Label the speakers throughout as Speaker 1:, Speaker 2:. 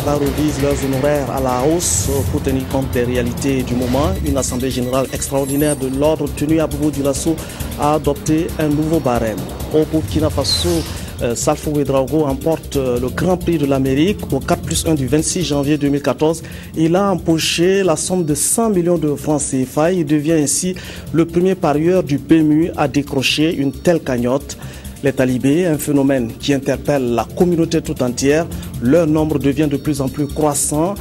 Speaker 1: magistrats revisent leurs honoraires à la hausse pour tenir compte des réalités du moment. Une assemblée générale extraordinaire de l'ordre tenue à Bobo-Dioulasso a adopté un nouveau barème. Au Burkina Faso, Salfo Ouédraogo emporte le Grand Prix de l'Amérique au 4+1 du 26 janvier 2014. Il a empoché la somme de 100 millions de francs CFA. Il devient ainsi le premier parieur du PMU à décrocher une telle cagnotte. Les talibés, un phénomène qui interpelle la communauté tout entière, leur nombre devient de plus en plus croissant.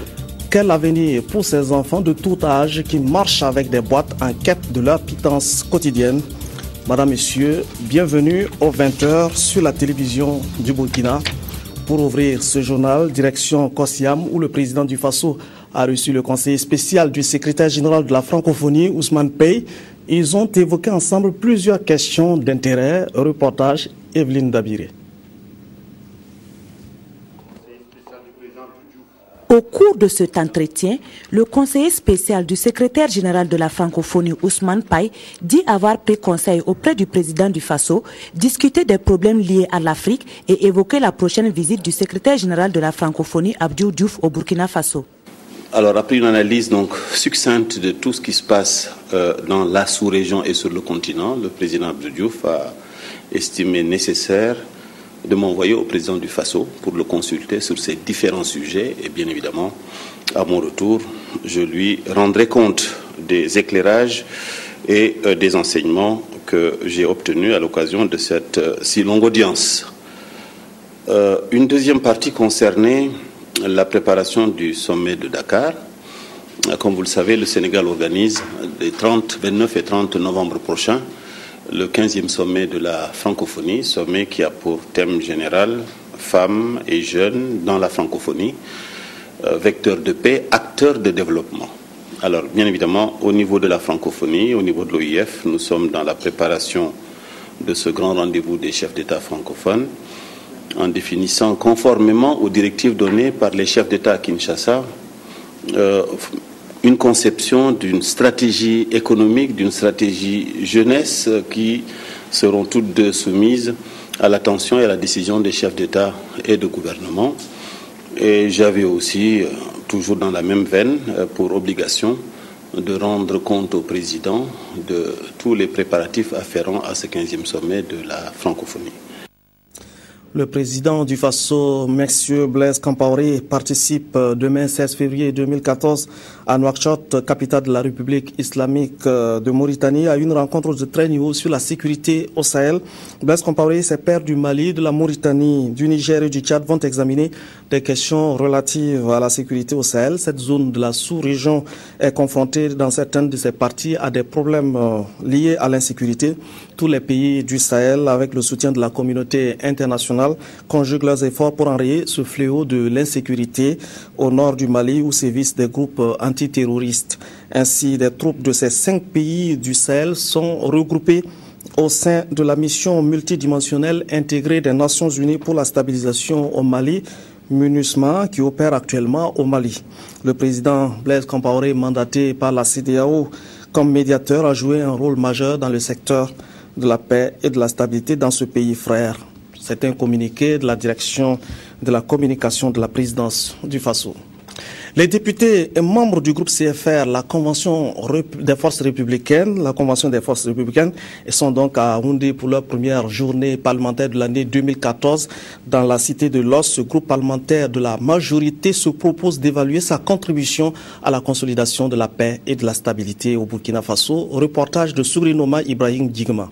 Speaker 1: Quel avenir pour ces enfants de tout âge qui marchent avec des boîtes en quête de leur pitance quotidienne? Madame, Messieurs, bienvenue aux 20h sur la télévision du Burkina. Pour ouvrir ce journal, direction Kossiam, où le président du Faso a reçu le conseiller spécial du secrétaire général de la francophonie, Ousmane Pey. Ils ont évoqué ensemble plusieurs questions d'intérêt. Reportage, Evelyne Dabiré.
Speaker 2: Au cours de cet entretien, le conseiller spécial du secrétaire général de la francophonie, Ousmane Pey, dit avoir pris conseil auprès du président du Faso, discuter des problèmes liés à l'Afrique et évoquer la prochaine visite du secrétaire général de la francophonie, Abdou Diouf, au Burkina Faso.
Speaker 3: Alors, après une analyse donc succincte de tout ce qui se passe dans la sous-région et sur le continent, le président Abdou Diouf a estimé nécessaire de m'envoyer au président du Faso pour le consulter sur ces différents sujets. Et bien évidemment, à mon retour, je lui rendrai compte des éclairages et des enseignements que j'ai obtenus à l'occasion de cette si longue audience. Une deuxième partie concernait la préparation du sommet de Dakar. Comme vous le savez, le Sénégal organise les 29 et 30 novembre prochains le 15e sommet de la francophonie, sommet qui a pour thème général femmes et jeunes dans la francophonie, vecteurs de paix, acteurs de développement. Alors, bien évidemment, au niveau de la francophonie, au niveau de l'OIF, nous sommes dans la préparation de ce grand rendez-vous des chefs d'État francophones, en définissant conformément aux directives données par les chefs d'État à Kinshasa, une conception d'une stratégie économique, d'une stratégie jeunesse qui seront toutes deux soumises à l'attention et à la décision des chefs d'État et de gouvernement. Et j'avais aussi, toujours dans la même veine, pour obligation de rendre compte au président de tous les préparatifs afférents à ce 15e sommet de la francophonie.
Speaker 1: Le président du Faso, M. Blaise Compaoré, participe demain 16 février 2014 à Nouakchott, capitale de la République islamique de Mauritanie, à une rencontre de très haut niveau sur la sécurité au Sahel. Blaise Compaoré, ses pairs du Mali, de la Mauritanie, du Niger et du Tchad vont examiner des questions relatives à la sécurité au Sahel. Cette zone de la sous-région est confrontée dans certaines de ses parties à des problèmes liés à l'insécurité. Tous les pays du Sahel, avec le soutien de la communauté internationale, conjuguent leurs efforts pour enrayer ce fléau de l'insécurité au nord du Mali où sévissent des groupes antiterroristes. Ainsi, des troupes de ces 5 pays du Sahel sont regroupées au sein de la mission multidimensionnelle intégrée des Nations Unies pour la stabilisation au Mali, MINUSMA, qui opère actuellement au Mali. Le président Blaise Compaoré, mandaté par la CEDEAO comme médiateur, a joué un rôle majeur dans le secteur de la paix et de la stabilité dans ce pays frère. C'est un communiqué de la direction de la communication de la présidence du Faso. Les députés et membres du groupe CFR, la Convention des forces républicaines, sont donc à Houndé pour leur première journée parlementaire de l'année 2014 dans la cité de Los. Ce groupe parlementaire de la majorité se propose d'évaluer sa contribution à la consolidation de la paix et de la stabilité au Burkina Faso. Reportage de Sourinoma Ibrahim Digma.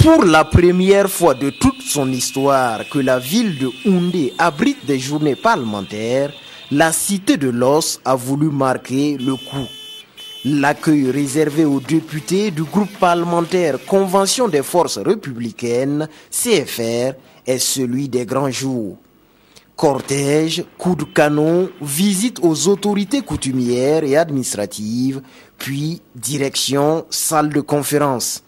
Speaker 4: Pour la première fois de toute son histoire que la ville de Houndé abrite des journées parlementaires, la cité de Los a voulu marquer le coup. L'accueil réservé aux députés du groupe parlementaire Convention des forces républicaines, CFR, est celui des grands jours. Cortège, coups de canon, visite aux autorités coutumières et administratives, puis direction salle de conférence.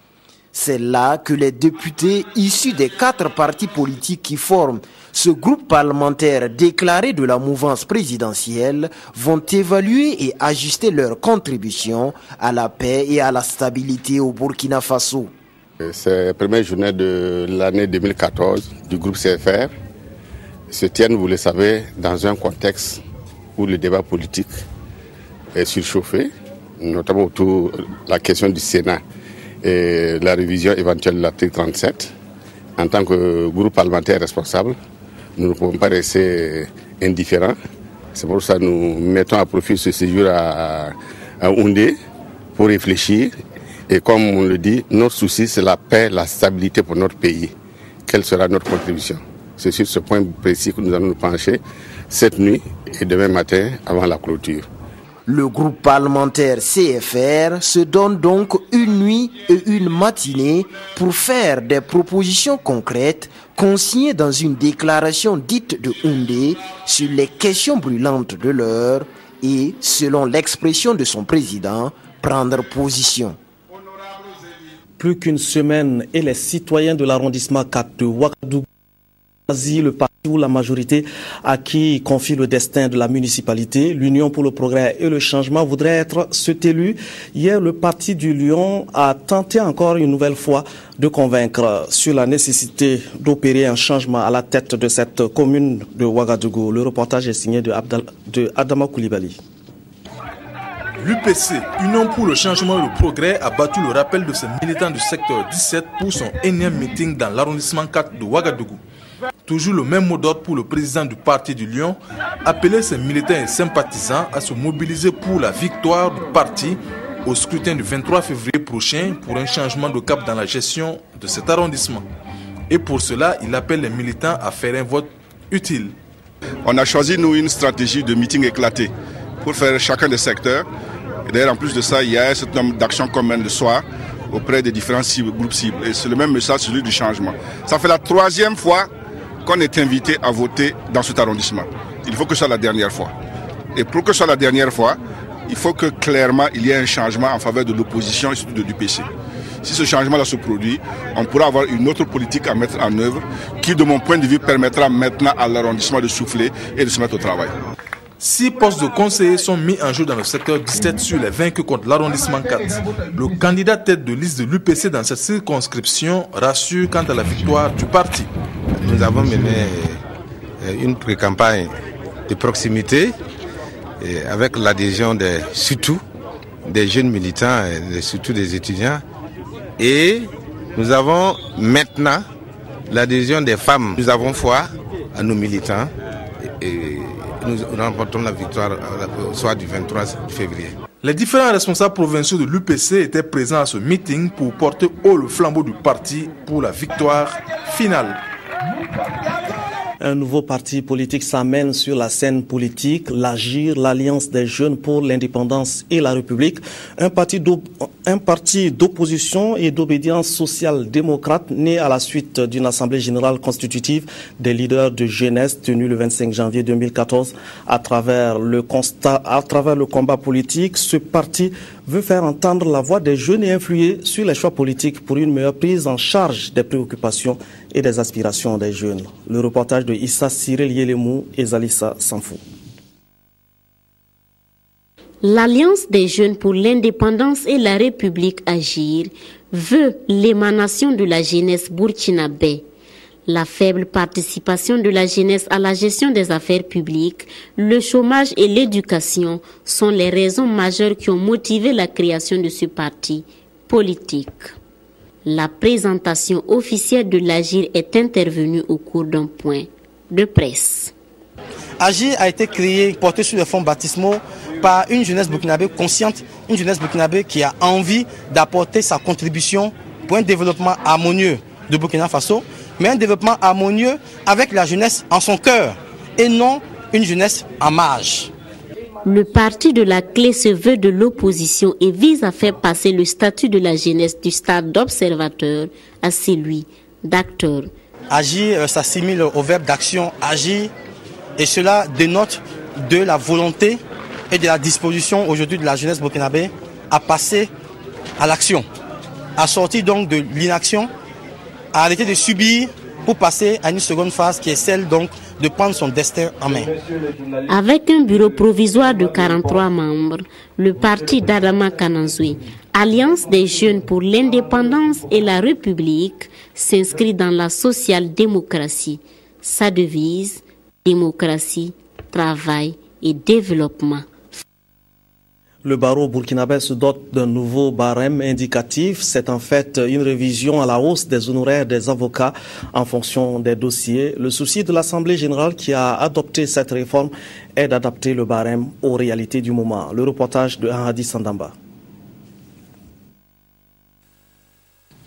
Speaker 4: C'est là que les députés issus des 4 partis politiques qui forment ce groupe parlementaire déclaré de la mouvance présidentielle vont évaluer et ajuster leurs contributions à la paix et à la stabilité au Burkina Faso.
Speaker 5: C'est la première journée de l'année 2014 du groupe CFR. se tiennent, vous le savez, dans un contexte où le débat politique est surchauffé, notamment autour de la question du Sénat et la révision éventuelle de l'article 37. En tant que groupe parlementaire responsable, nous ne pouvons pas rester indifférents. C'est pour ça que nous mettons à profit ce séjour à Houndé pour réfléchir. Et comme on le dit, notre souci, c'est la paix, la stabilité pour notre pays. Quelle sera notre contribution? C'est sur ce point précis que nous allons nous pencher cette nuit et demain matin avant la clôture.
Speaker 4: Le groupe parlementaire CFR se donne donc une nuit et une matinée pour faire des propositions concrètes consignées dans une déclaration dite de Houndé sur les questions brûlantes de l'heure et, selon l'expression de son président, prendre position.
Speaker 1: Plus qu'une semaine et les citoyens de l'arrondissement 4 de Ouagadougou, le parti ou la majorité à qui confie le destin de la municipalité, l'Union pour le progrès et le changement voudrait être cet élu. Hier, le parti du Lion a tenté encore une nouvelle fois de convaincre sur la nécessité d'opérer un changement à la tête de cette commune de Ouagadougou. Le reportage est signé de Adama Koulibaly.
Speaker 6: L'UPC, Union pour le changement et le progrès, a battu le rappel de ses militants du secteur 17 pour son énième meeting dans l'arrondissement 4 de Ouagadougou. Toujours le même mot d'ordre pour le président du parti du Lion, appeler ses militants et sympathisants à se mobiliser pour la victoire du parti au scrutin du 23 février prochain pour un changement de cap dans la gestion de cet arrondissement. Et pour cela, il appelle les militants à faire un vote utile.
Speaker 7: On a choisi, nous, une stratégie de meeting éclaté pour faire chacun des secteurs. Et d'ailleurs, en plus de ça, il y a un certain nombre d'actions communes le soir auprès des différents groupes cibles. Et c'est le même message, celui du changement. Ça fait la 3e fois qu'on est invité à voter dans cet arrondissement. Il faut que ce soit la dernière fois. Et pour que ce soit la dernière fois, il faut que clairement il y ait un changement en faveur de l'opposition et surtout de l'UPC. Si ce changement-là se produit, on pourra avoir une autre politique à mettre en œuvre qui, de mon point de vue, permettra maintenant à l'arrondissement de souffler et de se mettre au travail.
Speaker 6: 6 postes de conseillers sont mis en jeu dans le secteur 17 sur les 20 que compte l'arrondissement 4. Le candidat tête de liste de l'UPC dans cette circonscription rassure quant à la victoire du parti.
Speaker 8: Nous avons mené une pré-campagne de proximité avec l'adhésion surtout des jeunes militants et surtout des étudiants. Et nous avons maintenant l'adhésion des femmes. Nous avons foi à nos militants et nous remportons la victoire au soir du 23 février.
Speaker 6: Les différents responsables provinciaux de l'UPC étaient présents à ce meeting pour porter haut le flambeau du parti pour la victoire finale.
Speaker 1: Un nouveau parti politique s'amène sur la scène politique, l'AGIR, l'Alliance des jeunes pour l'indépendance et la République, un parti d'opposition et d'obédience sociale démocrate né à la suite d'une assemblée générale constitutive des leaders de jeunesse tenue le 25 janvier 2014. À travers le combat politique, ce parti veut faire entendre la voix des jeunes et influer sur les choix politiques pour une meilleure prise en charge des préoccupations et des aspirations des jeunes. Le reportage de Issa Cyril Yelemou et Zalissa Sanfou.
Speaker 9: L'Alliance des jeunes pour l'indépendance et la République AGIR veut l'émanation de la jeunesse burkinabé. La faible participation de la jeunesse à la gestion des affaires publiques, le chômage et l'éducation sont les raisons majeures qui ont motivé la création de ce parti politique. La présentation officielle de l'AGIR est intervenue au cours d'un point de presse.
Speaker 10: AGIR a été créé, porté sur les fonds baptismaux par une jeunesse burkinabé consciente, une jeunesse burkinabé qui a envie d'apporter sa contribution pour un développement harmonieux de Burkina Faso, mais un développement harmonieux avec la jeunesse en son cœur et non une jeunesse en marge.
Speaker 9: Le parti de la clé se veut de l'opposition et vise à faire passer le statut de la jeunesse du stade d'observateur à celui d'acteur.
Speaker 10: Agir s'assimile au verbe d'action agir et cela dénote de la volonté et de la disposition aujourd'hui de la jeunesse burkinabé à passer à l'action, à sortir donc de l'inaction, à arrêter de subir pour passer à une seconde phase qui est celle donc de prendre son destin en main.
Speaker 9: Avec un bureau provisoire de 43 membres, le parti d'Adama Kananzoué, Alliance des jeunes pour l'indépendance et la République, s'inscrit dans la social-démocratie. Sa devise, démocratie, travail et développement.
Speaker 1: Le barreau burkinabé se dote d'un nouveau barème indicatif. C'est en fait une révision à la hausse des honoraires des avocats en fonction des dossiers. Le souci de l'Assemblée générale qui a adopté cette réforme est d'adapter le barème aux réalités du moment. Le reportage de Anhadi Sandamba.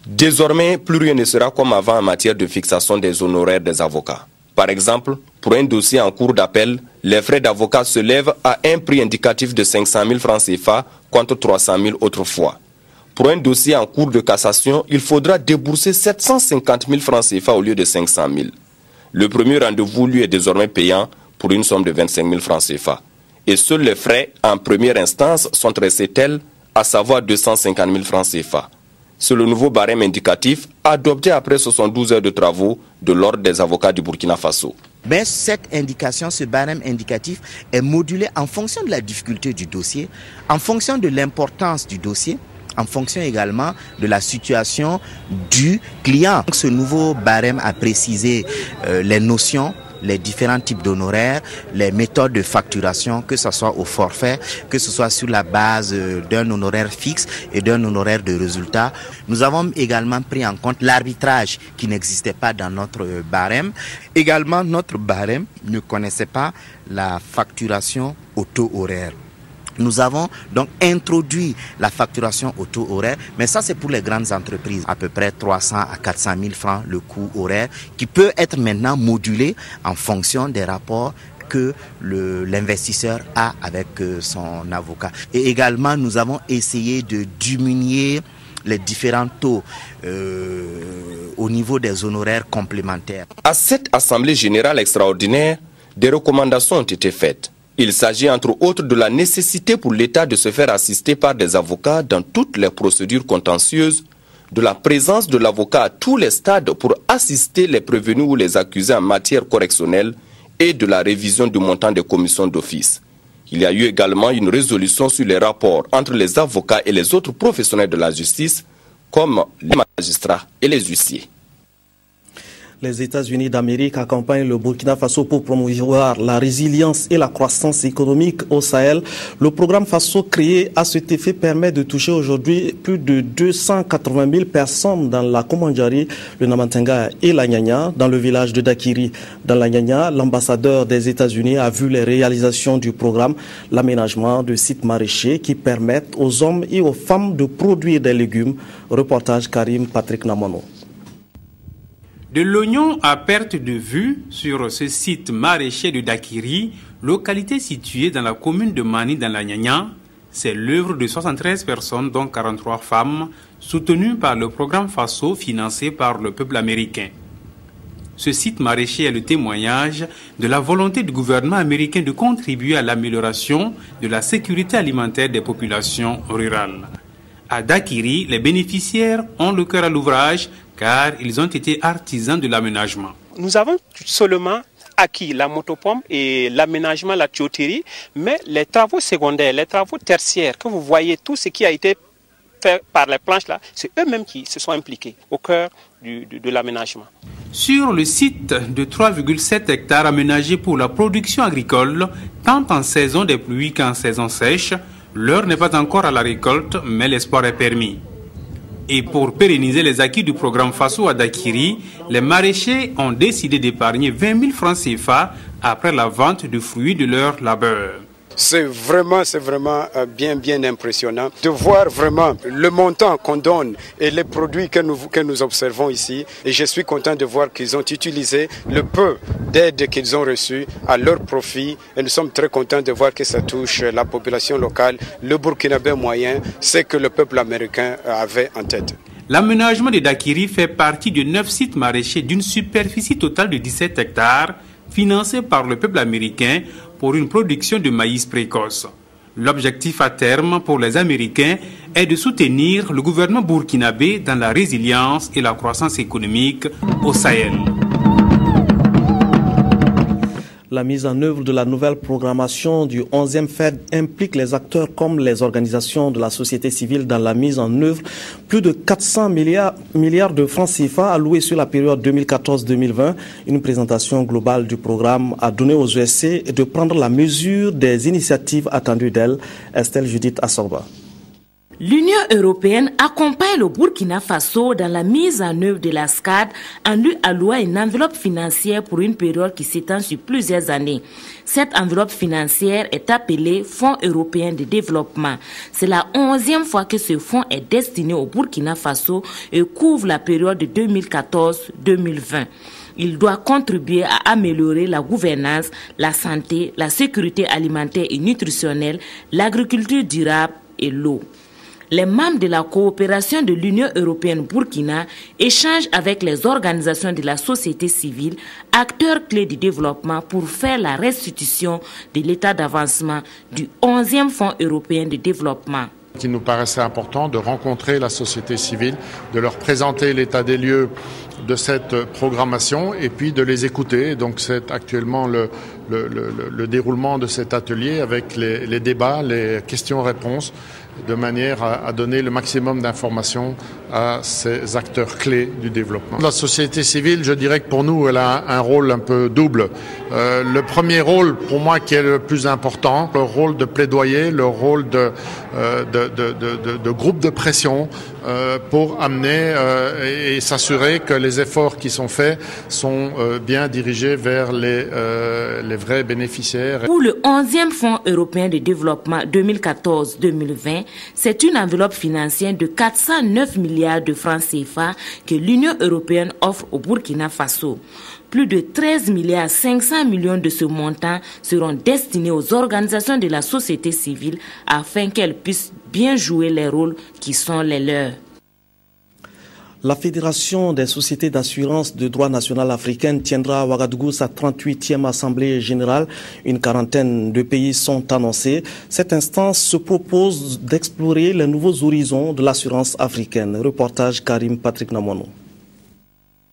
Speaker 11: Désormais, plus rien ne sera comme avant en matière de fixation des honoraires des avocats. Par exemple, pour un dossier en cours d'appel, les frais d'avocat se lèvent à un prix indicatif de 500 000 francs CFA contre 300 000 autrefois. Pour un dossier en cours de cassation, il faudra débourser 750 000 francs CFA au lieu de 500 000. Le premier rendez-vous, lui, est désormais payant pour une somme de 25 000 francs CFA. Et seuls les frais en première instance sont restés tels, à savoir 250 000 francs CFA. C'est le nouveau barème indicatif adopté après 72 heures de travaux de l'Ordre des avocats du Burkina Faso.
Speaker 12: Mais cette indication, ce barème indicatif est modulé en fonction de la difficulté du dossier, en fonction de l'importance du dossier, en fonction également de la situation du client. Ce nouveau barème a précisé les notions, les différents types d'honoraires, les méthodes de facturation, que ce soit au forfait, que ce soit sur la base d'un honoraire fixe et d'un honoraire de résultat. Nous avons également pris en compte l'arbitrage qui n'existait pas dans notre barème. Également, notre barème ne connaissait pas la facturation au taux horaire. Nous avons donc introduit la facturation au taux horaire, mais ça c'est pour les grandes entreprises, à peu près 300 à 400 000 francs le coût horaire, qui peut être maintenant modulé en fonction des rapports que l'investisseur a avec son avocat. Et également, nous avons essayé de diminuer les différents taux au niveau des honoraires complémentaires.
Speaker 11: À cette Assemblée générale extraordinaire, des recommandations ont été faites. Il s'agit entre autres de la nécessité pour l'État de se faire assister par des avocats dans toutes les procédures contentieuses, de la présence de l'avocat à tous les stades pour assister les prévenus ou les accusés en matière correctionnelle et de la révision du montant des commissions d'office. Il y a eu également une résolution sur les rapports entre les avocats et les autres professionnels de la justice, comme les magistrats et les huissiers.
Speaker 1: Les États-Unis d'Amérique accompagnent le Burkina Faso pour promouvoir la résilience et la croissance économique au Sahel. Le programme Faso créé à cet effet permet de toucher aujourd'hui plus de 280 000 personnes dans la Komandjari, le Namantenga et la Nyanya, dans le village de Dakiri. Dans la Nyanya, l'ambassadeur des États-Unis a vu les réalisations du programme, l'aménagement de sites maraîchers qui permettent aux hommes et aux femmes de produire des légumes. Reportage Karim Patrick Namono.
Speaker 13: De l'oignon à perte de vue sur ce site maraîcher de Dakiri, localité située dans la commune de Mani dans la Nyanya, c'est l'œuvre de 73 personnes, dont 43 femmes, soutenues par le programme Faso financé par le peuple américain. Ce site maraîcher est le témoignage de la volonté du gouvernement américain de contribuer à l'amélioration de la sécurité alimentaire des populations rurales. À Dakiri, les bénéficiaires ont le cœur à l'ouvrage car ils ont été artisans de l'aménagement.
Speaker 14: Nous avons seulement acquis la motopompe et l'aménagement, la tuyauterie, mais les travaux secondaires, les travaux tertiaires, que vous voyez, tout ce qui a été fait par les planches là, c'est eux-mêmes qui se sont impliqués au cœur de l'aménagement.
Speaker 13: Sur le site de 3,7 hectares aménagés pour la production agricole, tant en saison des pluies qu'en saison sèche, l'heure n'est pas encore à la récolte, mais l'espoir est permis. Et pour pérenniser les acquis du programme Faso à Dakiri, les maraîchers ont décidé d'épargner 20 000 francs CFA après la vente de fruits de leur labeur.
Speaker 15: C'est vraiment bien impressionnant de voir vraiment le montant qu'on donne et les produits que nous observons ici. Et je suis content de voir qu'ils ont utilisé le peu d'aide qu'ils ont reçu à leur profit. Et nous sommes très contents de voir que ça touche la population locale, le Burkinabé moyen, ce que le peuple américain avait en tête.
Speaker 13: L'aménagement de Dakiri fait partie de 9 sites maraîchers d'une superficie totale de 17 hectares, financés par le peuple américain pour une production de maïs précoce. L'objectif à terme pour les Américains est de soutenir le gouvernement burkinabé dans la résilience et la croissance économique au Sahel.
Speaker 1: La mise en œuvre de la nouvelle programmation du 11e FED implique les acteurs comme les organisations de la société civile dans la mise en œuvre. Plus de 400 milliards de francs CFA alloués sur la période 2014-2020. Une présentation globale du programme a donné aux ESC de prendre la mesure des initiatives attendues d'elle. Estelle Judith Assorba.
Speaker 2: L'Union européenne accompagne le Burkina Faso dans la mise en œuvre de la SCAD en lui allouant une enveloppe financière pour une période qui s'étend sur plusieurs années. Cette enveloppe financière est appelée Fonds européen de développement. C'est la 11e fois que ce fonds est destiné au Burkina Faso et couvre la période de 2014-2020. Il doit contribuer à améliorer la gouvernance, la santé, la sécurité alimentaire et nutritionnelle, l'agriculture durable et l'eau. Les membres de la coopération de l'Union européenne Burkina échangent avec les organisations de la société civile, acteurs clés du développement, pour faire la restitution de l'état d'avancement du 11e Fonds européen de développement.
Speaker 16: Il nous paraissait important de rencontrer la société civile, de leur présenter l'état des lieux de cette programmation et puis de les écouter. Donc c'est actuellement le déroulement de cet atelier avec les débats, les questions-réponses, de manière à donner le maximum d'informations à ces acteurs clés du développement. La société civile, je dirais que pour nous, elle a un rôle un peu double. Le premier rôle, pour moi, qui est le plus important, le rôle de plaidoyer, le rôle de groupe de pression pour amener et s'assurer que les efforts qui sont faits sont bien dirigés vers les vrais bénéficiaires.
Speaker 2: Pour le 11e Fonds européen de développement 2014-2020, c'est une enveloppe financière de 409 milliards de francs CFA que l'Union européenne offre au Burkina Faso. Plus de 13 milliards 500 millions de ce montant seront destinés aux organisations de la société civile afin qu'elles puissent bien jouer les rôles qui sont les leurs.
Speaker 1: La Fédération des sociétés d'assurance de droit national africaine tiendra à Ouagadougou sa 38e Assemblée générale. Une quarantaine de pays sont annoncés. Cette instance se propose d'explorer les nouveaux horizons de l'assurance africaine. Reportage Karim Patrick Namono.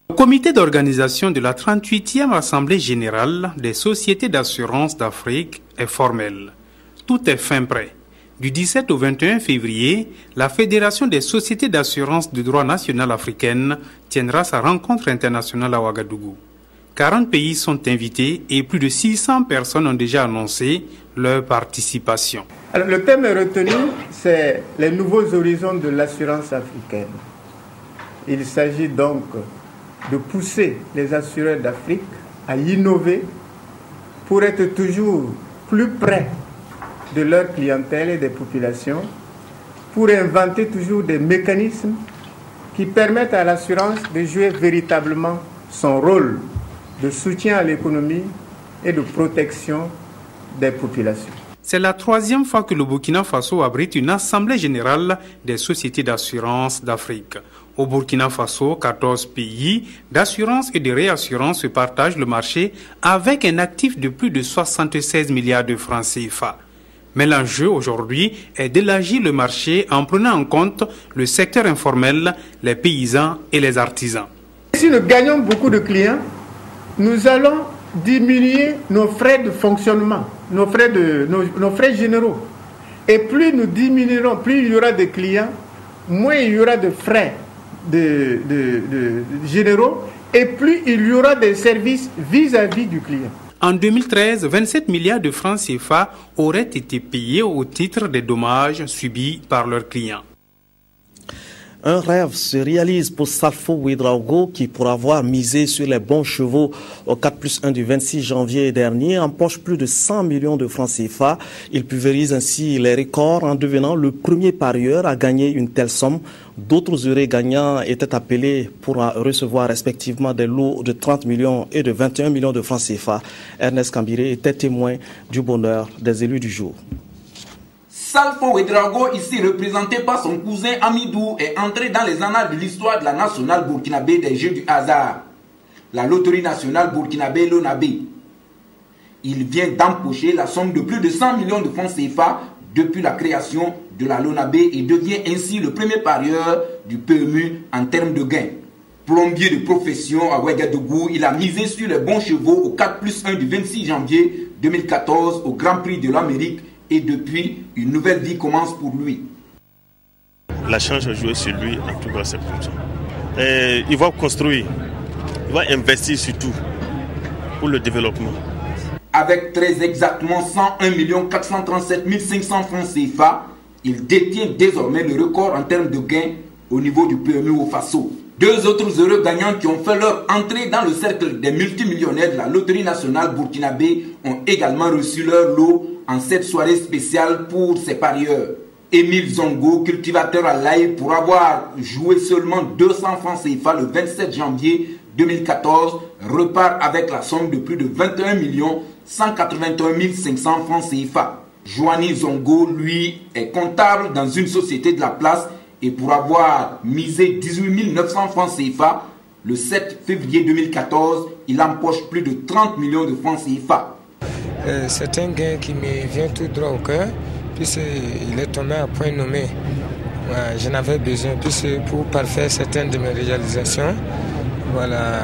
Speaker 13: Le comité d'organisation de la 38e Assemblée générale des sociétés d'assurance d'Afrique est formel. Tout est fin prêt. Du 17 au 21 février, la Fédération des sociétés d'assurance de droit national africaine tiendra sa rencontre internationale à Ouagadougou. 40 pays sont invités et plus de 600 personnes ont déjà annoncé leur participation.
Speaker 17: Alors, le thème retenu, c'est les nouveaux horizons de l'assurance africaine. Il s'agit donc de pousser les assureurs d'Afrique à innover pour être toujours plus près de leur clientèle et des populations, pour inventer toujours des mécanismes qui permettent à l'assurance de jouer véritablement son rôle de soutien à l'économie et de protection des populations.
Speaker 13: C'est la 3e fois que le Burkina Faso abrite une assemblée générale des sociétés d'assurance d'Afrique. Au Burkina Faso, 14 pays d'assurance et de réassurance se partagent le marché avec un actif de plus de 76 milliards de francs CFA. Mais l'enjeu aujourd'hui est d'élargir le marché en prenant en compte le secteur informel, les paysans et les artisans.
Speaker 17: Si nous gagnons beaucoup de clients, nous allons diminuer nos frais de fonctionnement, nos frais généraux. Et plus nous diminuerons, plus il y aura de clients, moins il y aura de frais généraux et plus il y aura des services vis-à-vis du client.
Speaker 13: En 2013, 27 milliards de francs CFA auraient été payés au titre des dommages subis par leurs clients.
Speaker 1: Un rêve se réalise pour Salfo Ouedraogo qui, pour avoir misé sur les bons chevaux au 4+1 du 26 janvier dernier, empoche plus de 100 millions de francs CFA. Il pulvérise ainsi les records en devenant le premier parieur à gagner une telle somme. D'autres heureux gagnants étaient appelés pour recevoir respectivement des lots de 30 millions et de 21 millions de francs CFA. Ernest Kambiré était témoin du bonheur des élus du jour.
Speaker 18: Salfo Ouedraogo, ici représenté par son cousin Amidou, est entré dans les annales de l'histoire de la nationale burkinabé des Jeux du hasard, la loterie nationale burkinabé Lonabé. Il vient d'empocher la somme de plus de 100 millions de francs CFA depuis la création de la Lonabé et devient ainsi le premier parieur du PMU en termes de gains. Plombier de profession à Ouagadougou, il a misé sur les bons chevaux au 4+1 du 26 janvier 2014 au Grand Prix de l'Amérique et depuis, une nouvelle vie commence pour lui.
Speaker 19: La chance a joué sur lui, en tout cas c'est comme ça. Et il va construire, il va investir surtout pour le développement.
Speaker 18: Avec très exactement 101 437 500 francs CFA, il détient désormais le record en termes de gains au niveau du PMU au Faso. Deux autres heureux gagnants qui ont fait leur entrée dans le cercle des multimillionnaires de la Loterie nationale burkinabé ont également reçu leur lot en cette soirée spéciale pour ces parieurs. Émile Zongo, cultivateur à l'Aïe, pour avoir joué seulement 200 francs CFA le 27 janvier 2014, repart avec la somme de plus de 21 181 500 francs CFA. Joanny Zongo, lui, est comptable dans une société de la place et pour avoir misé 18 900 francs CFA, le 7 février 2014, il empoche plus de 30 millions de francs CFA.
Speaker 20: C'est un gain qui me vient tout droit au cœur, puisqu'il est tombé à point nommé. J'en avais besoin, puisque pour parfaire certaines de mes réalisations, voilà.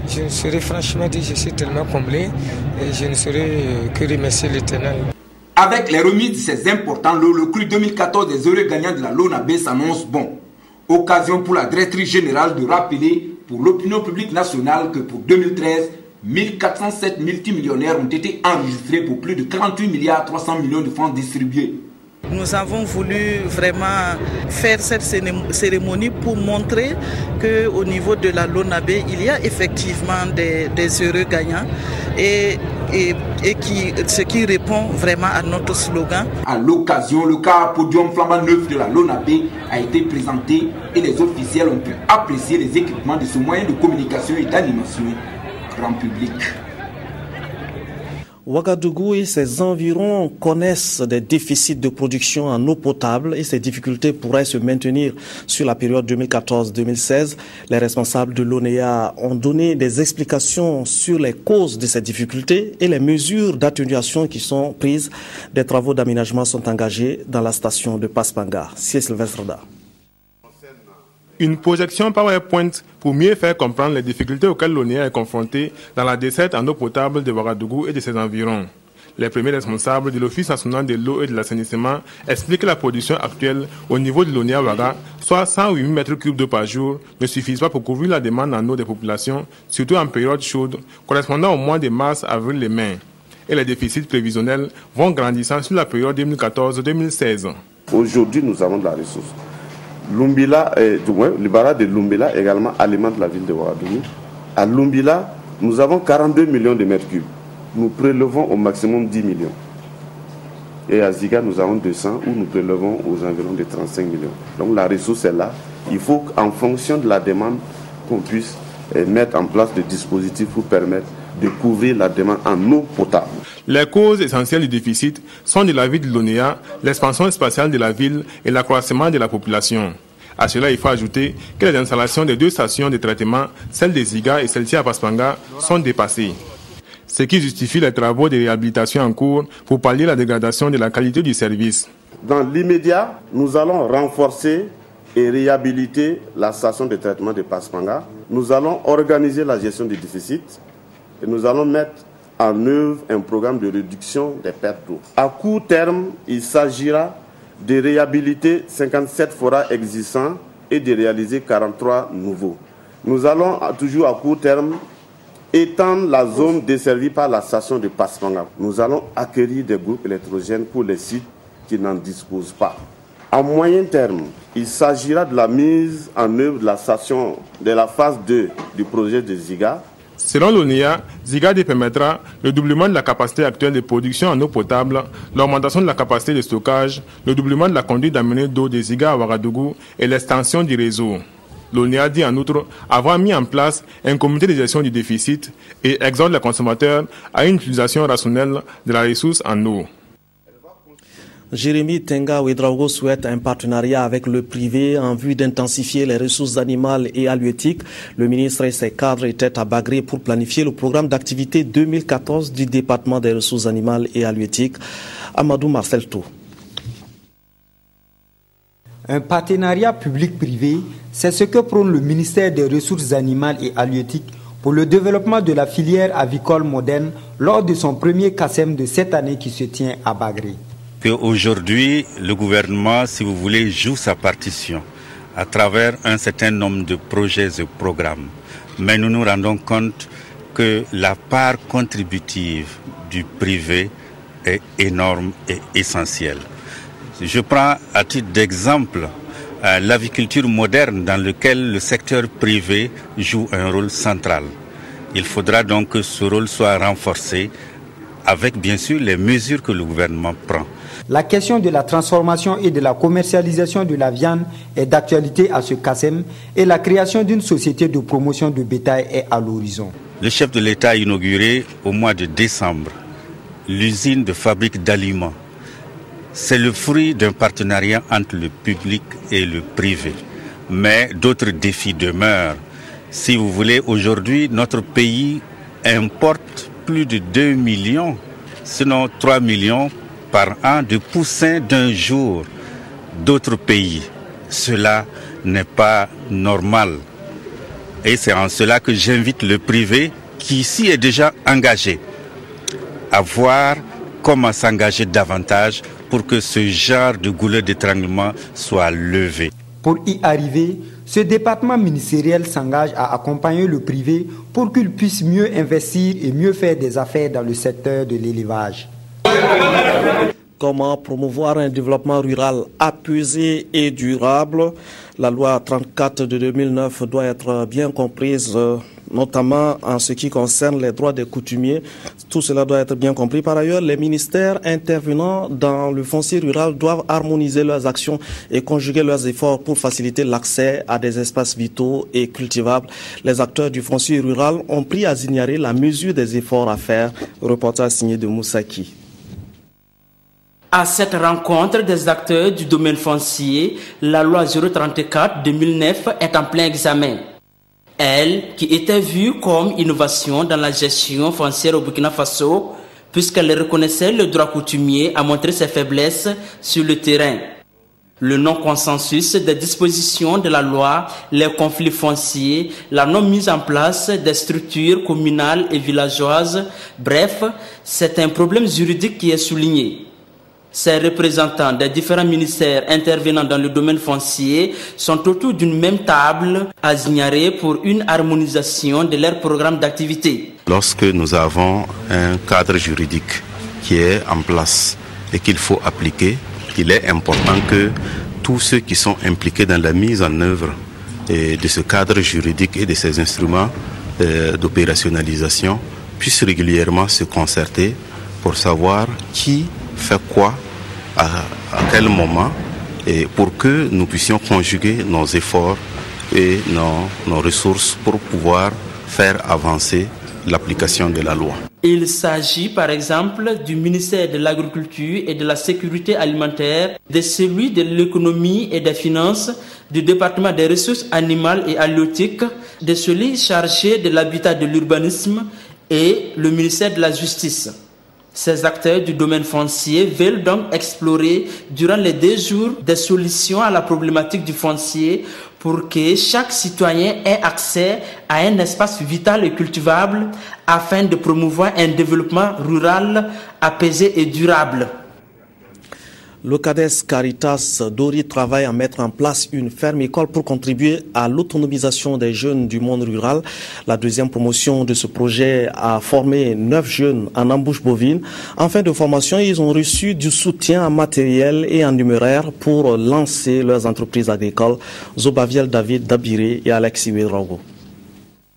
Speaker 20: Je ne serais franchement dit, je suis tellement comblé et je ne saurais que remercier l'Éternel.
Speaker 18: Avec les remises de ces importants lots, le cru 2014 des heureux gagnants de la LONABé s'annonce bon. Occasion pour la directrice générale de rappeler pour l'opinion publique nationale que pour 2013, 1407 multimillionnaires ont été enregistrés pour plus de 48 300 millions de francs distribués.
Speaker 21: Nous avons voulu vraiment faire cette cérémonie pour montrer qu'au niveau de la LONABé, il y a effectivement des heureux gagnants et ce qui répond vraiment à notre slogan. À l'occasion, le car podium flambant neuf de la LONABé a été présenté et les officiels ont pu apprécier les équipements de ce moyen de communication et d'animation grand public.
Speaker 1: Ouagadougou et ses environs connaissent des déficits de production en eau potable et ces difficultés pourraient se maintenir sur la période 2014-2016. Les responsables de l'ONEA ont donné des explications sur les causes de ces difficultés et les mesures d'atténuation qui sont prises. Des travaux d'aménagement sont engagés dans la station de Paspanga. C'est Sylvestre Da.
Speaker 22: Une projection PowerPoint pour mieux faire comprendre les difficultés auxquelles l'ONEA est confrontée dans la desserte en eau potable de Ouagadougou et de ses environs. Les premiers responsables de l'Office national de l'eau et de l'assainissement expliquent que la production actuelle au niveau de l'ONEA Ouaga, soit 108 m3 d'eau par jour, ne suffit pas pour couvrir la demande en eau des populations, surtout en période chaude, correspondant au mois de mars, avril et mai. Et les déficits prévisionnels vont grandissant sur la période 2014-2016.
Speaker 5: Aujourd'hui, nous avons de la ressource. Lumbila, le barrage de Lumbila également alimente la ville de Ouagadougou. À Lumbila, nous avons 42 millions de mètres cubes. Nous prélevons au maximum 10 millions. Et à Ziga, nous avons 200 où nous prélevons aux environs de 35 millions. Donc la ressource est là. Il faut qu'en fonction de la demande, qu'on puisse mettre en place des dispositifs pour permettre de couvrir la demande en eau potable.
Speaker 22: Les causes essentielles du déficit sont de l'avis de l'ONEA, l'expansion spatiale de la ville et l'accroissement de la population. À cela, il faut ajouter que les installations des deux stations de traitement, celle de Ziga et celle-ci à Paspanga, sont dépassées. Ce qui justifie les travaux de réhabilitation en cours pour pallier la dégradation de la qualité du service.
Speaker 5: Dans l'immédiat, nous allons renforcer et réhabiliter la station de traitement de Paspanga. Nous allons organiser la gestion des déficits et nous allons mettre en œuvre un programme de réduction des pertes d'eau. À court terme, il s'agira de réhabiliter 57 forages existants et de réaliser 43 nouveaux. Nous allons toujours à court terme étendre la zone desservie par la station de Paspanga. Nous allons acquérir des groupes électrogènes pour les sites qui n'en disposent pas. À moyen terme, il s'agira de la mise en œuvre de la station de la phase 2 du projet de Ziga.
Speaker 22: Selon l'ONEA, Ziga permettra le doublement de la capacité actuelle de production en eau potable, l'augmentation de la capacité de stockage, le doublement de la conduite d'amener d'eau de Ziga à Ouagadougou et l'extension du réseau. L'ONEA dit en outre avoir mis en place un comité de gestion du déficit et exhorte les consommateurs à une utilisation rationnelle de la ressource en eau.
Speaker 1: Jérémy Tenga Ouedraogo souhaite un partenariat avec le privé en vue d'intensifier les ressources animales et halieutiques. Le ministre et ses cadres étaient à Bagré pour planifier le programme d'activité 2014 du département des ressources animales et halieutiques. Amadou Marcel Tou.
Speaker 3: Un partenariat public-privé, c'est ce que prône le ministère des Ressources animales et halieutiques pour le développement de la filière avicole moderne lors de son premier CASEM de cette année qui se tient à Bagré.
Speaker 4: Aujourd'hui, le gouvernement, si vous voulez, joue sa partition à travers un certain nombre de projets et programmes. Mais nous nous rendons compte que la part contributive du privé est énorme et essentielle. Je prends à titre d'exemple l'aviculture moderne dans laquelle le secteur privé joue un rôle central. Il faudra donc que ce rôle soit renforcé avec bien sûr les mesures que le gouvernement prend.
Speaker 3: La question de la transformation et de la commercialisation de la viande est d'actualité à ce CASEM et la création d'une société de promotion de bétail est à l'horizon.
Speaker 4: Le chef de l'État a inauguré au mois de décembre l'usine de fabrique d'aliments. C'est le fruit d'un partenariat entre le public et le privé. Mais d'autres défis demeurent. Si vous voulez, aujourd'hui, notre pays importe plus de 2 millions, sinon 3 millions par an de poussins d'un jour d'autres pays. Cela n'est pas normal. Et c'est en cela que j'invite le privé, qui ici est déjà engagé, à voir comment s'engager davantage pour que ce genre de goulot d'étranglement soit levé.
Speaker 3: Pour y arriver, ce département ministériel s'engage à accompagner le privé pour qu'il puisse mieux investir et mieux faire des affaires dans le secteur de l'élevage.
Speaker 1: Comment promouvoir un développement rural apaisé et durable? La loi 34 de 2009 doit être bien comprise, notamment en ce qui concerne les droits des coutumiers. Tout cela doit être bien compris. Par ailleurs, les ministères intervenant dans le foncier rural doivent harmoniser leurs actions et conjuguer leurs efforts pour faciliter l'accès à des espaces vitaux et cultivables. Les acteurs du foncier rural ont pris à Zignaré la mesure des efforts à faire. Reportage signé de Moussaki.
Speaker 23: À cette rencontre des acteurs du domaine foncier, la loi 034/2009 est en plein examen. Elle, qui était vue comme innovation dans la gestion foncière au Burkina Faso, puisqu'elle reconnaissait le droit coutumier, a montré ses faiblesses sur le terrain. Le non-consensus des dispositions de la loi, les conflits fonciers, la non-mise en place des structures communales et villageoises, bref, c'est un problème juridique qui est souligné. Ces représentants des différents ministères intervenant dans le domaine foncier sont autour d'une même table à Zignaré pour une harmonisation de leur programme d'activité.
Speaker 24: Lorsque nous avons un cadre juridique qui est en place et qu'il faut appliquer, il est important que tous ceux qui sont impliqués dans la mise en œuvre de ce cadre juridique et de ces instruments d'opérationnalisation puissent régulièrement se concerter pour savoir qui fait quoi, à quel moment, et pour que nous puissions conjuguer nos efforts et nos ressources pour pouvoir faire avancer l'application de la loi.
Speaker 23: Il s'agit par exemple du ministère de l'Agriculture et de la Sécurité alimentaire, de celui de l'économie et des finances, du département des ressources animales et halieutiques, de celui chargé de l'habitat et de l'urbanisme et le ministère de la Justice. Ces acteurs du domaine foncier veulent donc explorer durant les 2 jours des solutions à la problématique du foncier pour que chaque citoyen ait accès à un espace vital et cultivable afin de promouvoir un développement rural apaisé et durable.
Speaker 1: Le CADES Caritas Dori travaille à mettre en place une ferme-école pour contribuer à l'autonomisation des jeunes du monde rural. La deuxième promotion de ce projet a formé 9 jeunes en embauche bovine. En fin de formation, ils ont reçu du soutien en matériel et en numéraire pour lancer leurs entreprises agricoles. Zobaviel David Dabiré et Alexis Ouedraogo.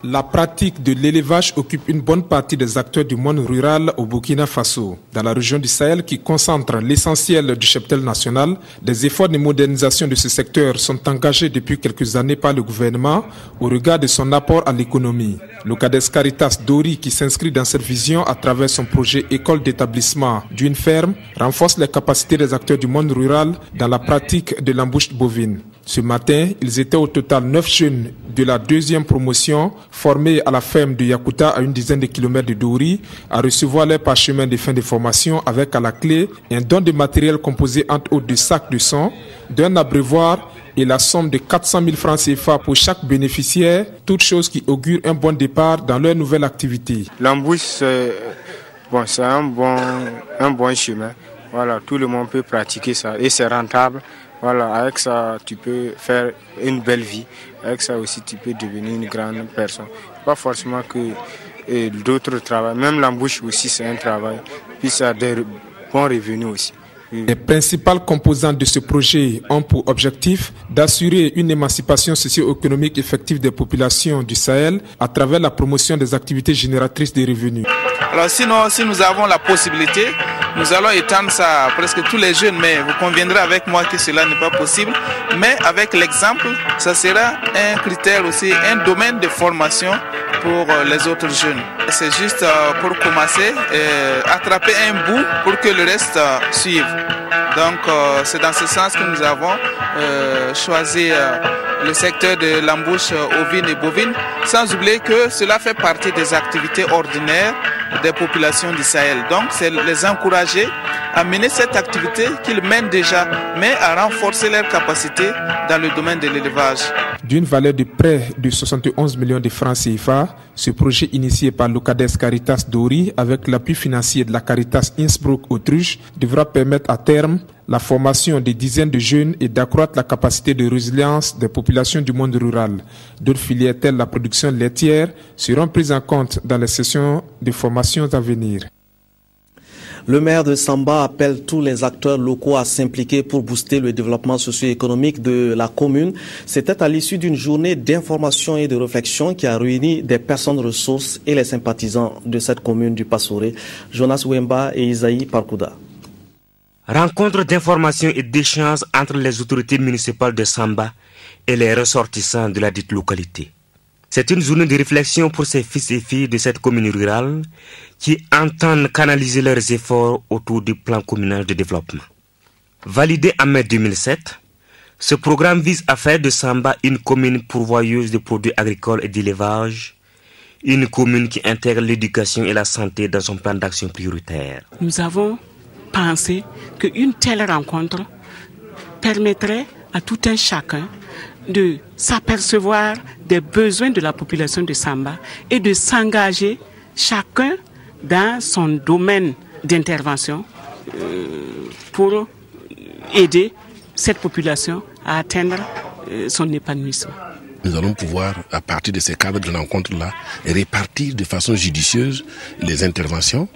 Speaker 25: La pratique de l'élevage occupe une bonne partie des acteurs du monde rural au Burkina Faso. Dans la région du Sahel qui concentre l'essentiel du cheptel national, des efforts de modernisation de ce secteur sont engagés depuis quelques années par le gouvernement au regard de son apport à l'économie. Le CADES Caritas Dori, qui s'inscrit dans cette vision à travers son projet école d'établissement d'une ferme, renforce les capacités des acteurs du monde rural dans la pratique de l'embauche bovine. Ce matin, ils étaient au total 9 jeunes de la deuxième promotion formés à la ferme de Yakuta à une dizaine de kilomètres de Douri à recevoir leur parchemin de fin de formation avec à la clé un don de matériel composé entre autres de sacs de sang, d'un abreuvoir et la somme de 400 000 francs CFA pour chaque bénéficiaire, toute chose qui augure un bon départ dans leur nouvelle activité.
Speaker 20: L'embouche, c'est un bon chemin. Voilà, tout le monde peut pratiquer ça et c'est rentable. Voilà, avec ça, tu peux faire une belle vie. Avec ça aussi, tu peux devenir une grande personne. Pas forcément que d'autres travaillent. Même l'embouche aussi, c'est un travail. Puis ça a des bons revenus aussi.
Speaker 25: Les principales composantes de ce projet ont pour objectif d'assurer une émancipation socio-économique effective des populations du Sahel à travers la promotion des activités génératrices de revenus.
Speaker 6: Alors sinon, si nous avons la possibilité, nous allons étendre ça à presque tous les jeunes, mais vous conviendrez avec moi que cela n'est pas possible. Mais avec l'exemple, ça sera un critère aussi, un domaine de formation pour les autres jeunes. C'est juste pour commencer, attraper un bout pour que le reste suive. Donc c'est dans ce sens que nous avons choisi le secteur de l'embouche ovine et bovine, sans oublier que cela fait partie des activités ordinaires des populations du Sahel. Donc c'est les encourager à mener cette activité qu'ils mènent déjà, mais à renforcer leurs capacités dans le domaine de l'élevage.
Speaker 25: D'une valeur de près de 71 millions de francs CFA, ce projet initié par l'Ocades Caritas Douri avec l'appui financier de la Caritas Innsbruck-Autruche devra permettre à terme la formation de dizaines de jeunes et d'accroître la capacité de résilience des populations du monde rural. D'autres filières telles la production laitière seront prises en compte dans les sessions de formation à venir.
Speaker 1: Le maire de Samba appelle tous les acteurs locaux à s'impliquer pour booster le développement socio-économique de la commune. C'était à l'issue d'une journée d'information et de réflexion qui a réuni des personnes ressources et les sympathisants de cette commune du Passoré, Jonas Wemba et Isaïe Parkouda.
Speaker 7: Rencontre d'information et d'échange entre les autorités municipales de Samba et les ressortissants de la dite localité. C'est une journée de réflexion pour ces fils et filles de cette commune rurale qui entendent canaliser leurs efforts autour du plan communal de développement. Validé en mai 2007, ce programme vise à faire de Samba une commune pourvoyeuse de produits agricoles et d'élevage, une commune qui intègre l'éducation et la santé dans son plan d'action prioritaire.
Speaker 8: Nous avons pensé qu'une telle rencontre permettrait à tout un chacun de s'apercevoir des besoins de la population de Samba et de s'engager chacun dans son domaine d'intervention pour aider cette population à atteindre son épanouissement.
Speaker 9: Nous allons pouvoir, à partir de ces cadres de rencontres-là, répartir de façon judicieuse les interventions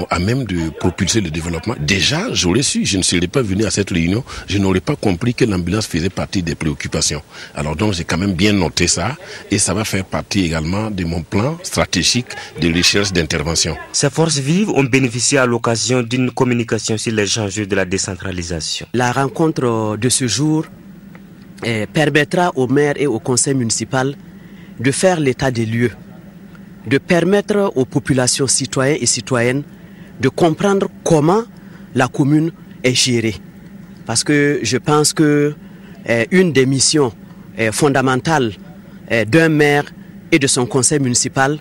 Speaker 9: à même de propulser le développement. Déjà, j'aurais su, je ne serais pas venu à cette réunion, je n'aurais pas compris que l'ambulance faisait partie des préoccupations. Alors donc, j'ai quand même bien noté ça et ça va faire partie également de mon plan stratégique de recherche d'intervention.
Speaker 7: Ces forces vives ont bénéficié à l'occasion d'une communication sur les enjeux de la décentralisation.
Speaker 10: La rencontre de ce jour permettra au maire et au conseil municipal de faire l'état des lieux, de permettre aux populations citoyennes et citoyennes de comprendre comment la commune est gérée. Parce que je pense que une des missions fondamentales d'un maire et de son conseil municipal,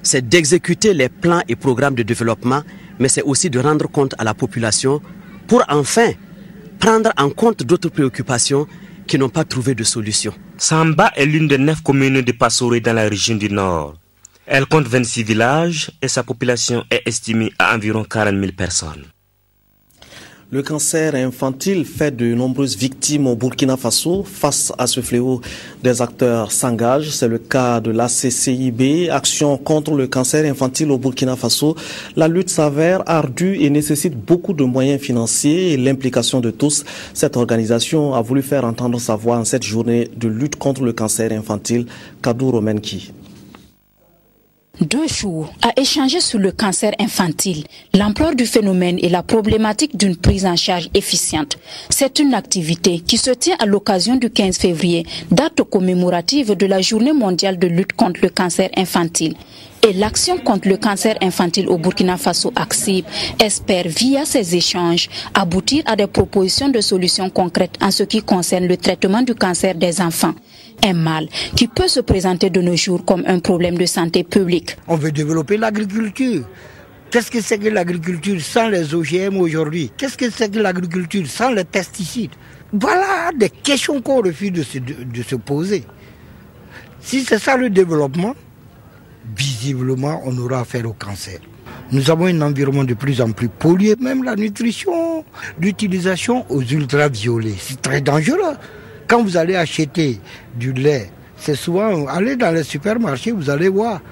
Speaker 10: c'est d'exécuter les plans et programmes de développement, mais c'est aussi de rendre compte à la population pour enfin prendre en compte d'autres préoccupations qui n'ont pas trouvé de solution.
Speaker 7: Samba est l'une des 9 communes de Passoré dans la région du Nord. Elle compte 26 villages et sa population est estimée à environ 40 000 personnes.
Speaker 1: Le cancer infantile fait de nombreuses victimes au Burkina Faso. Face à ce fléau, des acteurs s'engagent. C'est le cas de l'ACCIB, Action contre le cancer infantile au Burkina Faso. La lutte s'avère ardue et nécessite beaucoup de moyens financiers et l'implication de tous. Cette organisation a voulu faire entendre sa voix en cette journée de lutte contre le cancer infantile. Kadou Romenki.
Speaker 26: 2 jours à échanger sur le cancer infantile, l'ampleur du phénomène et la problématique d'une prise en charge efficiente. C'est une activité qui se tient à l'occasion du 15 février, date commémorative de la Journée mondiale de lutte contre le cancer infantile. et l'Action contre le cancer infantile au Burkina Faso, ACCIB, espère via ces échanges aboutir à des propositions de solutions concrètes en ce qui concerne le traitement du cancer des enfants. Un mal qui peut se présenter de nos jours comme un problème de santé publique.
Speaker 2: On veut développer l'agriculture. Qu'est-ce que c'est que l'agriculture sans les OGM aujourd'hui? Qu'est-ce que c'est que l'agriculture sans les pesticides? Voilà des questions qu'on refuse de se poser. Si c'est ça le développement, visiblement on aura affaire au cancer. Nous avons un environnement de plus en plus pollué, même la nutrition, l'utilisation aux ultraviolets. C'est très dangereux. Quand vous allez acheter du lait, c'est souvent, allez dans les supermarchés, vous allez voir,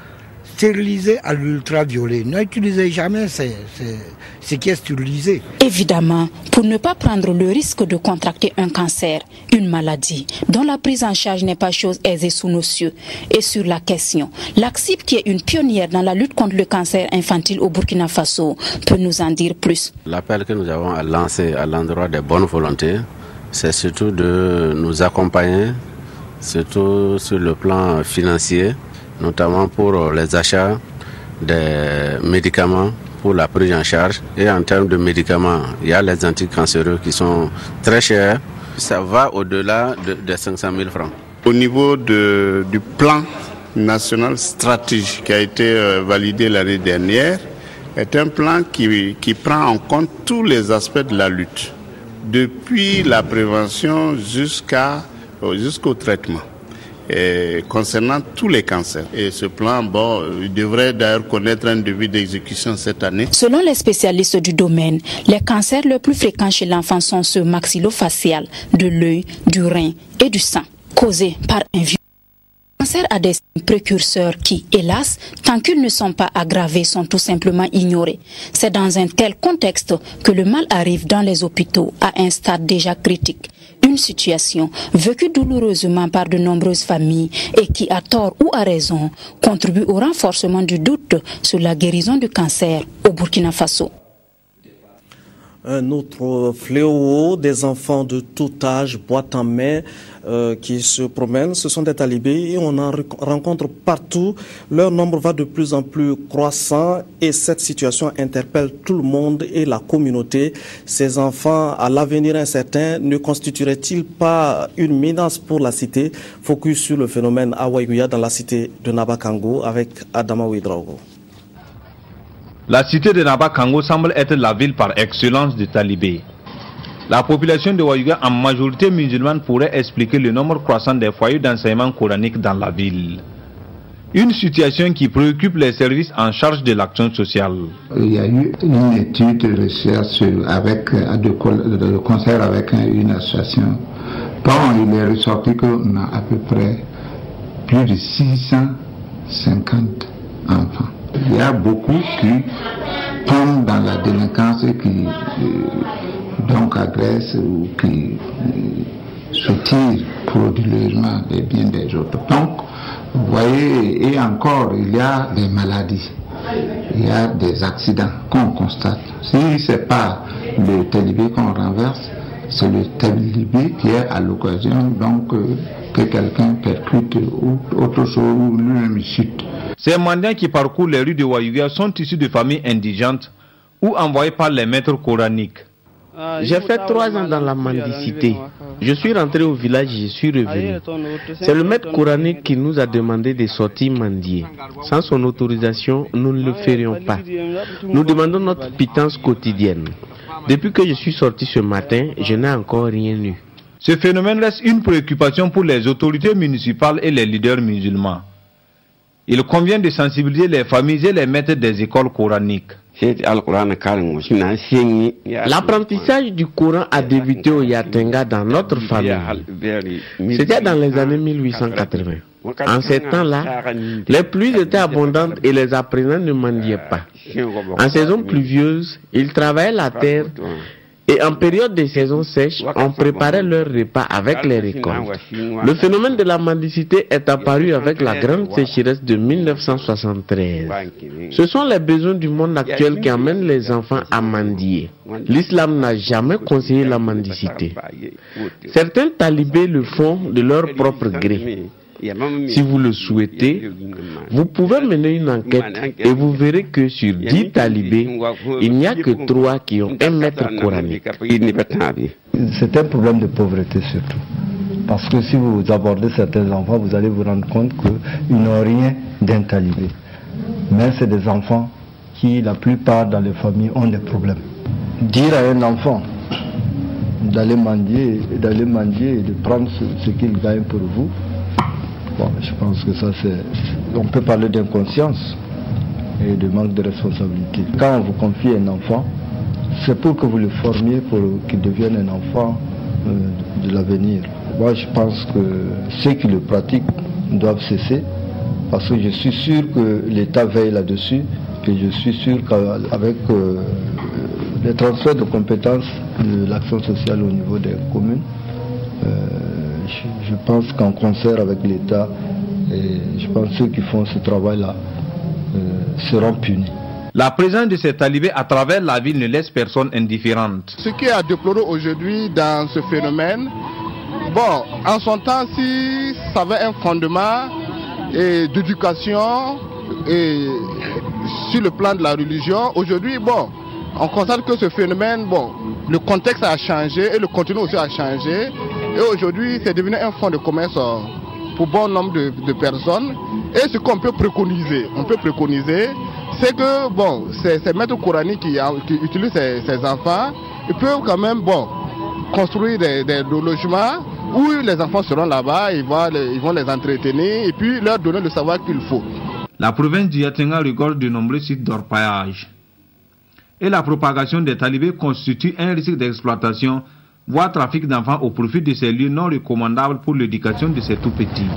Speaker 2: stérilisé à l'ultraviolet. N'utilisez jamais ce qui est stérilisé.
Speaker 26: Évidemment, pour ne pas prendre le risque de contracter un cancer, une maladie dont la prise en charge n'est pas chose aisée sous nos cieux. Et sur la question, l'ACCIB, qui est une pionnière dans la lutte contre le cancer infantile au Burkina Faso, peut nous en dire plus.
Speaker 11: L'appel que nous avons à lancer à l'endroit des bonnes volontés, c'est surtout de nous accompagner, surtout sur le plan financier, notamment pour les achats des médicaments pour la prise en charge. Et en termes de médicaments, il y a les anticancéreux qui sont très chers. Ça va au-delà de 500 000 francs.
Speaker 5: Au niveau du plan national stratégique qui a été validé l'année dernière, est un plan qui prend en compte tous les aspects de la lutte, depuis la prévention jusqu'au traitement. Et concernant tous les cancers. Et ce plan, il devrait d'ailleurs connaître un début d'exécution cette année.
Speaker 26: Selon les spécialistes du domaine, les cancers les plus fréquents chez l'enfant sont ceux maxillofacial, de l'œil, du rein et du sang, causés par un virus. Le cancer a des précurseurs qui, hélas, tant qu'ils ne sont pas aggravés, sont tout simplement ignorés. C'est dans un tel contexte que le mal arrive dans les hôpitaux à un stade déjà critique. Une situation vécue douloureusement par de nombreuses familles et qui, à tort ou à raison, contribue au renforcement du doute sur la guérison du cancer au Burkina Faso.
Speaker 1: Un autre fléau, des enfants de tout âge, boîte en main, qui se promènent, ce sont des talibés et on en rencontre partout. Leur nombre va de plus en plus croissant et cette situation interpelle tout le monde et la communauté. Ces enfants, à l'avenir incertain, ne constitueraient-ils pas une menace pour la cité? Focus sur le phénomène à Waïgouya dans la cité de Nabakango avec Adama Ouedraogo.
Speaker 12: La cité de Nabakango semble être la ville par excellence de talibés. La population de Waïgouya, en majorité musulmane, pourrait expliquer le nombre croissant des foyers d'enseignement coranique dans la ville. Une situation qui préoccupe les services en charge de l'action sociale.
Speaker 14: Il y a eu une étude de recherche de concert avec une association. Il est ressorti qu'on a à peu près plus de 650 enfants. Il y a beaucoup qui tombent dans la délinquance et qui donc agressent ou qui soutirent frauduleusement les biens des autres. Donc, vous voyez, et encore, il y a des maladies, il y a des accidents qu'on constate. Si ce n'est pas le talibé qu'on renverse, c'est le talibé qui est à l'occasion donc que quelqu'un percute ou autre chose ou lui-même chute.
Speaker 12: Ces mendiants qui parcourent les rues de Waïgouya sont issus de familles indigentes ou envoyés par les maîtres coraniques.
Speaker 15: J'ai fait 3 ans dans la mendicité. Je suis rentré au village et je suis revenu. C'est le maître coranique qui nous a demandé de sortir mendier. Sans son autorisation, nous ne le ferions pas. Nous demandons notre pitance quotidienne. Depuis que je suis sorti ce matin, je n'ai encore rien eu.
Speaker 12: Ce phénomène reste une préoccupation pour les autorités municipales et les leaders musulmans. Il convient de sensibiliser les familles et les maîtres des écoles coraniques.
Speaker 15: L'apprentissage du Coran a débuté au Yatenga dans notre famille. C'était dans les années 1880. En ces temps-là, les pluies étaient abondantes et les apprenants ne mendiaient pas. En saison pluvieuse, ils travaillaient la terre et en période de saison sèche, on préparait leurs repas avec les récoltes. Le phénomène de la mendicité est apparu avec la grande sécheresse de 1973. Ce sont les besoins du monde actuel qui amènent les enfants à mendier. L'islam n'a jamais conseillé la mendicité. Certains talibés le font de leur propre gré. Si vous le souhaitez, vous pouvez mener une enquête et vous verrez que sur 10 talibés, il n'y a que 3 qui ont un maître coranique.
Speaker 13: C'est un problème de pauvreté surtout. Parce que si vous abordez certains enfants, vous allez vous rendre compte qu'ils n'ont rien d'un talibé. Mais c'est des enfants qui, la plupart dans les familles, ont des problèmes. Dire à un enfant d'aller mendier et de prendre ce qu'il gagne pour vous, bon, je pense que ça c'est... On peut parler d'inconscience et de manque de responsabilité. Quand on vous confie un enfant, c'est pour que vous le formiez pour qu'il devienne un enfant de l'avenir. Moi je pense que ceux qui le pratiquent doivent cesser, parce que je suis sûr que l'État veille là-dessus, et je suis sûr qu'avec les transferts de compétences de l'action sociale au niveau des communes, je pense qu'en concert avec l'État, je pense que ceux qui font ce travail-là seront punis.
Speaker 12: La présence de ces talibés à travers la ville ne laisse personne indifférente.
Speaker 16: Ce qui est à déplorer aujourd'hui dans ce phénomène, bon, en son temps, si ça avait un fondement d'éducation et sur le plan de la religion, aujourd'hui, bon, on constate que ce phénomène, bon, le contexte a changé et le contenu aussi a changé. Et aujourd'hui, c'est devenu un fonds de commerce pour bon nombre de personnes. Et ce qu'on peut préconiser, c'est que, bon, ces maîtres coraniques qui utilisent ces enfants, ils peuvent quand même, bon, construire des logements où les enfants seront là-bas, ils vont les entretenir et puis leur donner le savoir qu'il faut.
Speaker 12: La province du Yatenga regorge de nombreux sites d'orpaillage. Et la propagation des talibés constitue un risque d'exploitation, voire trafic d'enfants au profit de ces lieux non recommandables pour l'éducation de ces tout-petits.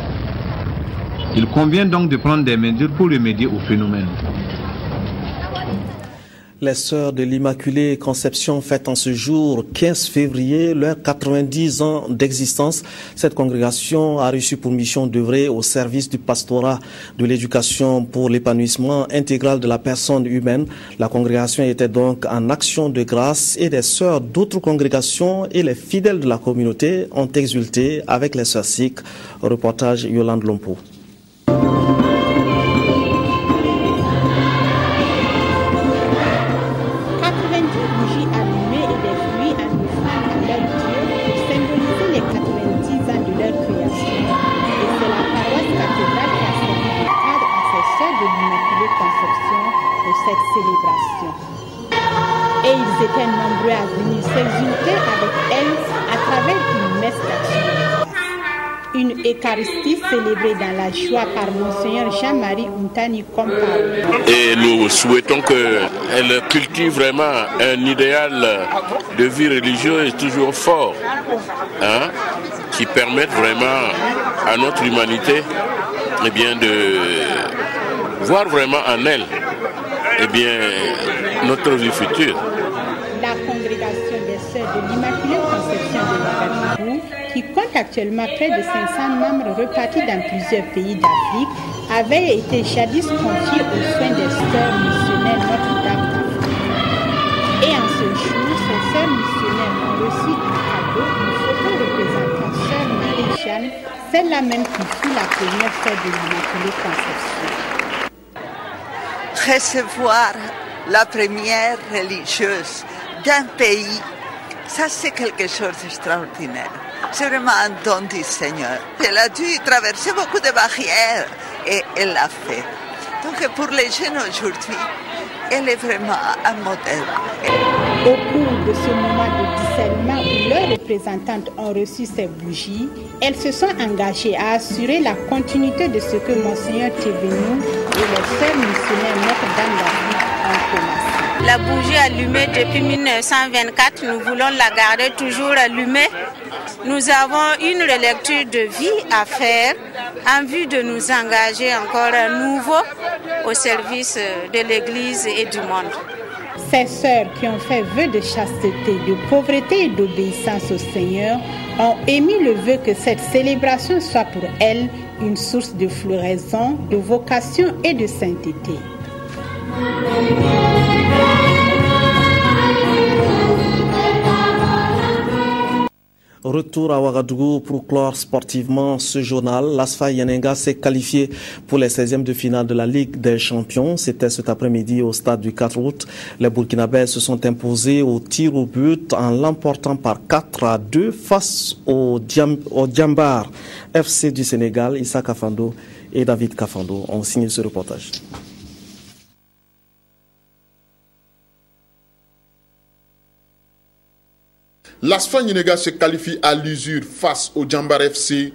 Speaker 12: Il convient donc de prendre des mesures pour remédier au phénomène.
Speaker 1: Les sœurs de l'Immaculée Conception fêtent en ce jour 15 février leurs 90 ans d'existence. Cette congrégation a reçu pour mission d'œuvrer au service du pastorat de l'éducation pour l'épanouissement intégral de la personne humaine. La congrégation était donc en action de grâce et des sœurs d'autres congrégations et les fidèles de la communauté ont exulté avec les sœurs sikhes. Reportage Yolande Lompo.
Speaker 17: Et ils étaient nombreux à venir s'exulter avec elles à travers une messe d'action. Une Eucharistie célébrée dans la joie par Monseigneur Jean-Marie Untani Kompao.
Speaker 9: Et nous souhaitons qu'elle cultive vraiment un idéal de vie religieuse toujours fort, hein, qui permette vraiment à notre humanité de voir vraiment en elle notre vie future.
Speaker 17: La congrégation des Sœurs de l'Immaculée Conception de Ouagadougou, qui compte actuellement près de 500 membres repartis dans plusieurs pays d'Afrique, avait été jadis confiée aux soins des Sœurs missionnaires Notre-Dame d'Afrique. Et en ce jour, ces Sœurs missionnaires ont reçu un cadeau, une photo représentant Sœur Marie-Jeanne, celle-là même qui fut la première Sœur de l'Immaculée Conception.
Speaker 18: Recevoir la première religieuse d'un pays, ça c'est quelque chose d'extraordinaire. C'est vraiment un don du Seigneur. Elle a dû traverser beaucoup de barrières et elle l'a fait. Donc pour les jeunes aujourd'hui, elle est vraiment un modèle.
Speaker 17: Au cours de ce moment de dissellement où leurs représentantes ont reçu ces bougies, elles se sont engagées à assurer la continuité de ce que Monseigneur Thévenou et les sœurs missionnaires Notre-Dame d'Afrique ont commencé.
Speaker 19: La bougie allumée depuis 1924, nous voulons la garder toujours allumée. Nous avons une relecture de vie à faire en vue de nous engager encore à nouveau au service de l'Église et du monde.
Speaker 17: Ces sœurs qui ont fait vœu de chasteté, de pauvreté et d'obéissance au Seigneur ont émis le vœu que cette célébration soit pour elles une source de floraison, de vocation et de sainteté.
Speaker 1: Retour à Ouagadougou pour clore sportivement ce journal. L'Asfa Yenenga s'est qualifié pour les 16e de finale de la Ligue des Champions. C'était cet après-midi au stade du 4 août. Les Burkinabés se sont imposés au tir au but en l'emportant par 4-2 face au Djambar FC du Sénégal. Issa Kafando et David Kafando ont signé ce reportage.
Speaker 3: L'Asfa Yenenga se qualifie à l'usure face au Djambar FC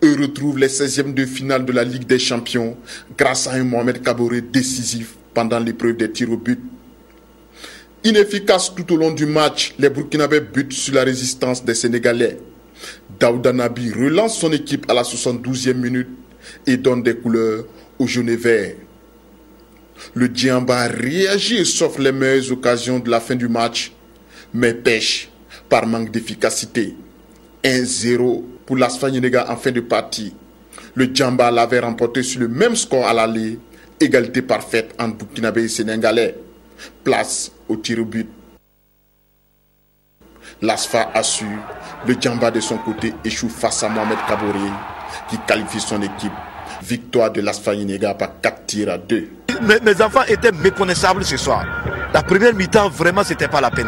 Speaker 3: et retrouve les 16e de finale de la Ligue des Champions grâce à un Mohamed Kaboré décisif pendant l'épreuve des tirs au but. Inefficace tout au long du match, les Burkinabés butent sur la résistance des Sénégalais. Daouda Nabi relance son équipe à la 72e minute et donne des couleurs aux jaunes et verts. Le Djambar réagit et s'offre les meilleures occasions de la fin du match, mais pêche par manque d'efficacité. 1-0 pour l'Asfa Yenenga en fin de partie. Le Djambar l'avait remporté sur le même score à l'aller, égalité parfaite entre Burkinabé et Sénégalais. Place au tir au but. L'Asfa assure, le Djambar de son côté échoue face à Mohamed Kaboré qui qualifie son équipe. Victoire de l'Asfa Yenenga par 4 tirs à 2.
Speaker 4: Mes enfants étaient méconnaissables ce soir. La première mi-temps, vraiment, c'était pas la peine.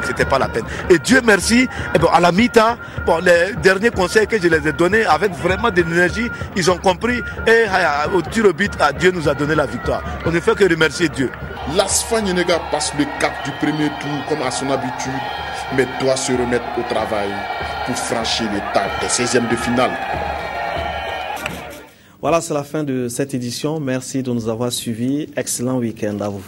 Speaker 4: Et Dieu merci, à la mi-temps, les derniers conseils que je les ai donnés avec vraiment de l'énergie, ils ont compris et au tir au but, Dieu nous a donné la victoire. On ne fait que remercier Dieu.
Speaker 3: L'Asfa Yenenga passe le cap du premier tour comme à son habitude, mais doit se remettre au travail pour franchir l'étape des 16e de finale.
Speaker 1: Voilà, c'est la fin de cette édition. Merci de nous avoir suivis. Excellent week-end à vous.